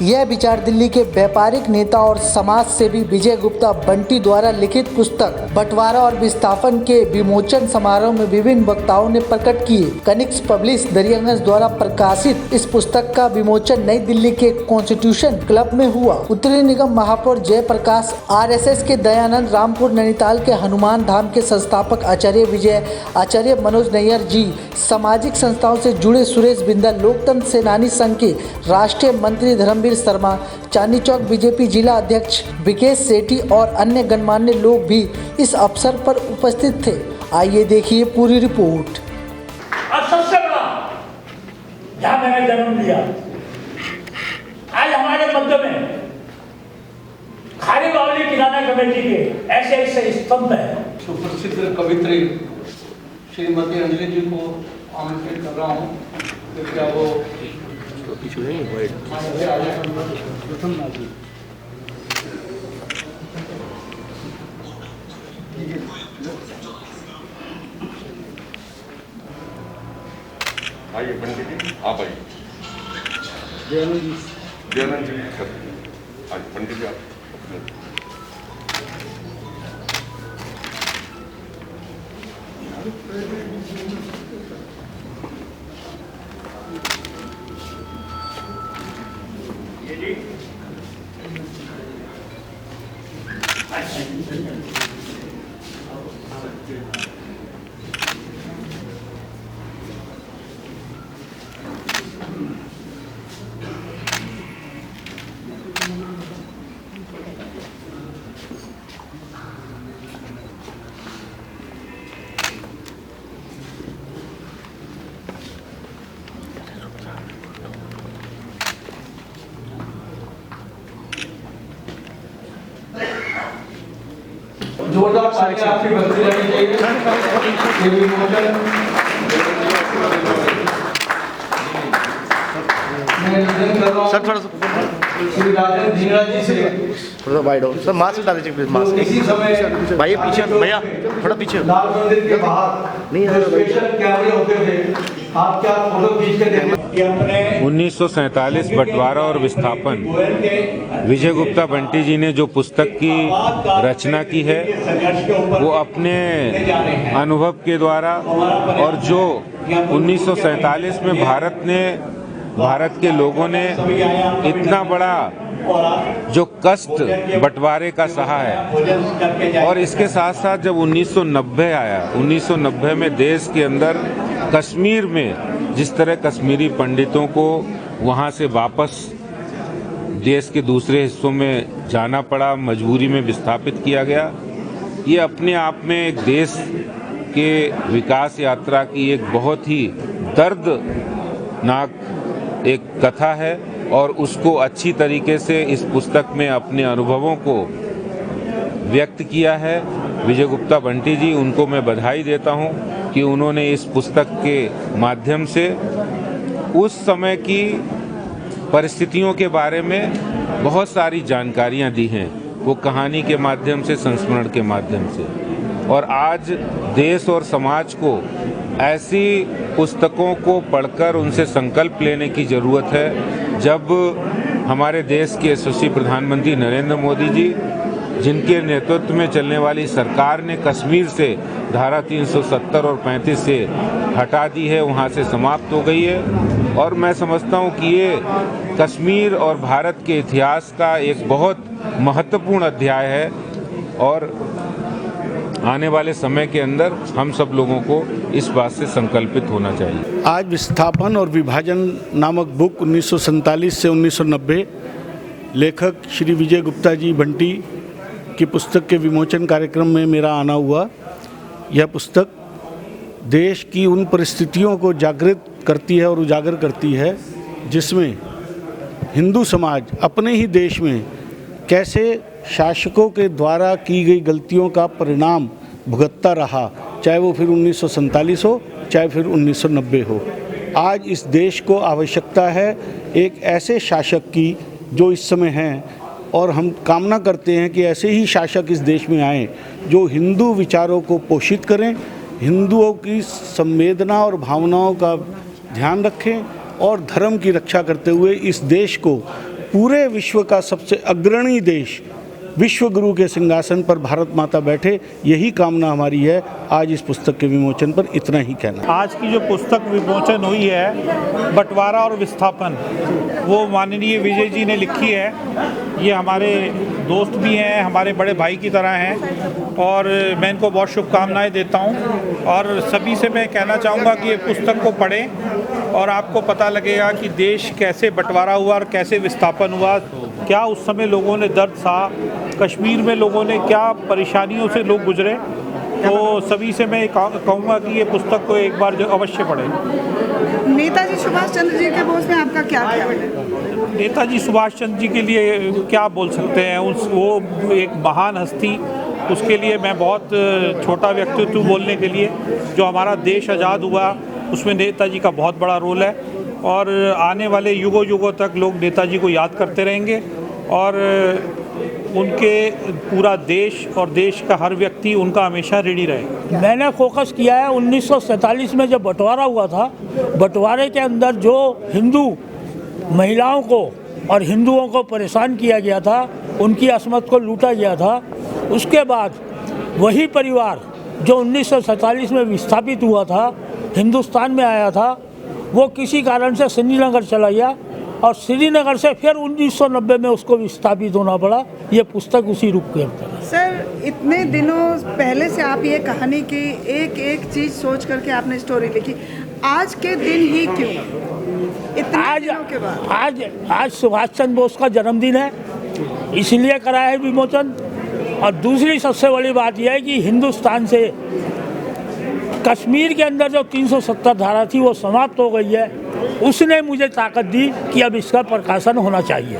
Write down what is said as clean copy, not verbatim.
यह विचार दिल्ली के व्यापारिक नेता और समाज सेवी विजय गुप्ता बंटी द्वारा लिखित पुस्तक बंटवारा और विस्थापन के विमोचन समारोह में विभिन्न वक्ताओं ने प्रकट किए। कनिक्स पब्लिश दरियागंज द्वारा प्रकाशित इस पुस्तक का विमोचन नई दिल्ली के कॉन्स्टिट्यूशन क्लब में हुआ। उत्तरी निगम महापौर जयप्रकाश, RSS के दयानंद, रामपुर नैनीताल के हनुमान धाम के संस्थापक आचार्य विजय, आचार्य मनोज नैयर जी, सामाजिक संस्थाओं से जुड़े सुरेश बिंदल, लोकतंत्र सेनानी संघ के राष्ट्रीय मंत्री धर्मवीर शर्मा, चांदनी चौक बीजेपी जिला अध्यक्ष विकेश सेठी और अन्य गणमान्य लोग भी इस अवसर पर उपस्थित थे। आइए देखिए पूरी रिपोर्ट। और सबसे बड़ा, जहाँ मैंने जन्म लिया, आज हमारे मध्य में खारी बावली किराना कमेटी के ऐसे ऐसे स्तंभ है। सुप्रसिद्ध कवित्री श्रीमती अंजलि जी को आमंत्रित कर रहा हूँ। क्या वो आइए पंडित जी, आप आइए। दयानंद जी आज पंडित जी आप जोरदार तालियां आपकी बनती रहनी चाहिए। ये विमोचन मैं निवेदन कर रहा हूँ सर, थोड़ा श्री राजन धीरा जी से थोड़ा वाइड हो सर, मास्क डाल दीजिए प्लीज। मास्क इसी समय भैया पीछे, भैया थोड़ा पीछे। लाल मंदिर के बाहर नहीं स्पेशल कैमरे होते थे, आप क्या फोटो खींच के देखें। 1947 बंटवारा और विस्थापन, विजय गुप्ता बंटी जी ने जो पुस्तक की रचना की है वो अपने अनुभव के द्वारा, और जो 1947 में भारत के लोगों ने इतना बड़ा जो कष्ट बंटवारे का सहा है, और इसके साथ साथ जब 1990 आया, 1990 में देश के अंदर कश्मीर में जिस तरह कश्मीरी पंडितों को वहाँ से वापस देश के दूसरे हिस्सों में जाना पड़ा, मजबूरी में विस्थापित किया गया, ये अपने आप में एक देश के विकास यात्रा की एक बहुत ही दर्दनाक एक कथा है, और उसको अच्छी तरीके से इस पुस्तक में अपने अनुभवों को व्यक्त किया है विजय गुप्ता बंटी जी। उनको मैं बधाई देता हूं कि उन्होंने इस पुस्तक के माध्यम से उस समय की परिस्थितियों के बारे में बहुत सारी जानकारियां दी हैं, वो कहानी के माध्यम से, संस्मरण के माध्यम से। और आज देश और समाज को ऐसी पुस्तकों को पढ़कर उनसे संकल्प लेने की ज़रूरत है, जब हमारे देश के यशस्वी प्रधानमंत्री नरेंद्र मोदी जी, जिनके नेतृत्व में चलने वाली सरकार ने कश्मीर से धारा 370 और 35 से हटा दी है, वहाँ से समाप्त हो गई है। और मैं समझता हूँ कि ये कश्मीर और भारत के इतिहास का एक बहुत महत्वपूर्ण अध्याय है, और आने वाले समय के अंदर हम सब लोगों को इस बात से संकल्पित होना चाहिए। आज विस्थापन और विभाजन नामक बुक 1947 से 1990 लेखक श्री विजय गुप्ता जी बंटी की पुस्तक के विमोचन कार्यक्रम में मेरा आना हुआ। यह पुस्तक देश की उन परिस्थितियों को जागृत करती है और उजागर करती है जिसमें हिंदू समाज अपने ही देश में कैसे शासकों के द्वारा की गई गलतियों का परिणाम भुगतता रहा, चाहे वो फिर 1947 हो, चाहे फिर 1990 हो। आज इस देश को आवश्यकता है एक ऐसे शासक की जो इस समय हैं, और हम कामना करते हैं कि ऐसे ही शासक इस देश में आएँ जो हिंदू विचारों को पोषित करें, हिंदुओं की संवेदना और भावनाओं का ध्यान रखें और धर्म की रक्षा करते हुए इस देश को पूरे विश्व का सबसे अग्रणी देश विश्व गुरु के सिंहासन पर भारत माता बैठे, यही कामना हमारी है। आज इस पुस्तक के विमोचन पर इतना ही कहना। आज की जो पुस्तक विमोचन हुई है बंटवारा और विस्थापन, वो माननीय विजय जी ने लिखी है। ये हमारे दोस्त भी हैं, हमारे बड़े भाई की तरह हैं और मैं इनको बहुत शुभकामनाएं देता हूं। और सभी से मैं कहना चाहूँगा कि ये पुस्तक को पढ़ें और आपको पता लगेगा कि देश कैसे बंटवारा हुआ और कैसे विस्थापन हुआ, क्या उस समय लोगों ने दर्द सहा, कश्मीर में लोगों ने क्या परेशानियों से लोग गुजरे। तो सभी से मैं कहूँगा कि ये पुस्तक को एक बार जो अवश्य पढ़ें। नेताजी सुभाष चंद्र जी के बोझ में आपका क्या ख्याल है? नेताजी सुभाष चंद्र जी के लिए क्या बोल सकते हैं, वो एक महान हस्ती, उसके लिए मैं बहुत छोटा व्यक्तित्व बोलने के लिए। जो हमारा देश आज़ाद हुआ उसमें नेताजी का बहुत बड़ा रोल है और आने वाले युगों युगों तक लोग नेताजी को याद करते रहेंगे और उनके पूरा देश और देश का हर व्यक्ति उनका हमेशा ऋणी रहेगा। मैंने फोकस किया है 1947 में जब बंटवारा हुआ था, बंटवारे के अंदर जो हिंदू महिलाओं को और हिंदुओं को परेशान किया गया था, उनकी असमत को लूटा गया था। उसके बाद वही परिवार जो 1947 में विस्थापित हुआ था, हिंदुस्तान में आया था, वो किसी कारण से श्रीनगर चला गया और श्रीनगर से फिर 1990 में उसको विस्थापित होना पड़ा। ये पुस्तक उसी रूप के अंदर है। सर, इतने दिनों पहले से आप ये कहानी की एक एक चीज़ सोच करके आपने स्टोरी लिखी, आज के दिन ही क्यों? इतने दिनों के बाद आज सुभाष चंद्र बोस का जन्मदिन है, इसलिए करा है विमोचन। और दूसरी सबसे बड़ी बात यह है कि हिंदुस्तान से कश्मीर के अंदर जो 370 धारा थी वो समाप्त हो गई है। उसने मुझे ताकत दी कि अब इसका प्रकाशन होना चाहिए।